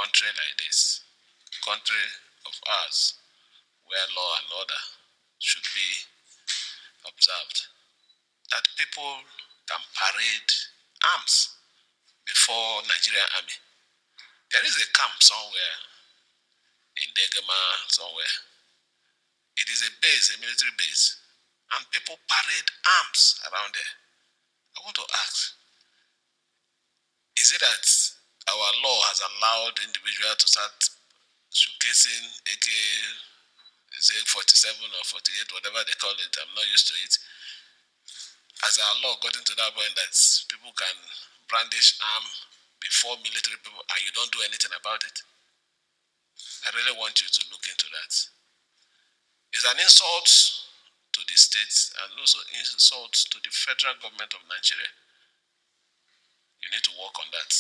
country like this, country of ours, where law and order should be observed, that people can parade arms before Nigerian army. There is a camp somewhere in Degema, somewhere. It is a base, a military base, and people parade arms around there. I want to ask, is it that our law has allowed individuals to start showcasing AK, say 47 or 48, whatever they call it? I'm not used to it. Has our law gotten to that point that people can brandish arm before military people and you don't do anything about it? I really want you to look into that. It's an insult to the states and also insult to the federal government of Nigeria. You need to work on that.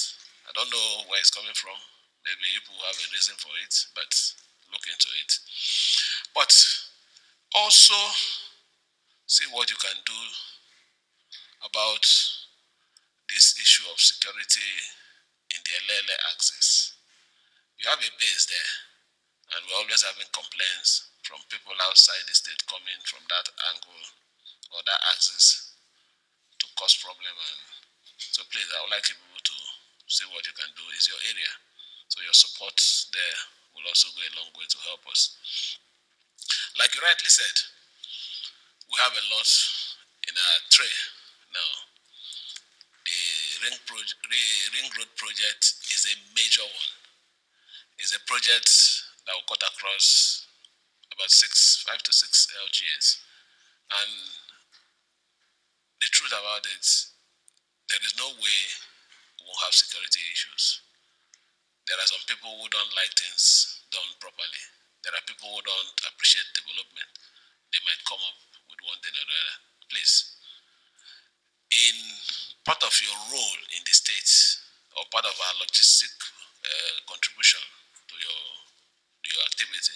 I don't know where it's coming from. Maybe you will have a reason for it, but look into it. But also see what you can do about this issue of security in the Elele axis. You have a base there, and we're always having complaints from people outside the state coming from that angle or that axis to cause problem. And so please, I would like people to see what you can do. It's your area, so your support there will also go a long way to help us. Like you rightly said, we have a lot in our tray now. The ring road project is a major one. It's a project that will cut across about 5 to 6 LGAs. And the truth about it, there is no way we won't have security issues. There are some people who don't like things done properly. There are people who don't appreciate development. They might come up with one thing or another. Please, in part of your role in the States, or part of our logistic contribution to your activity,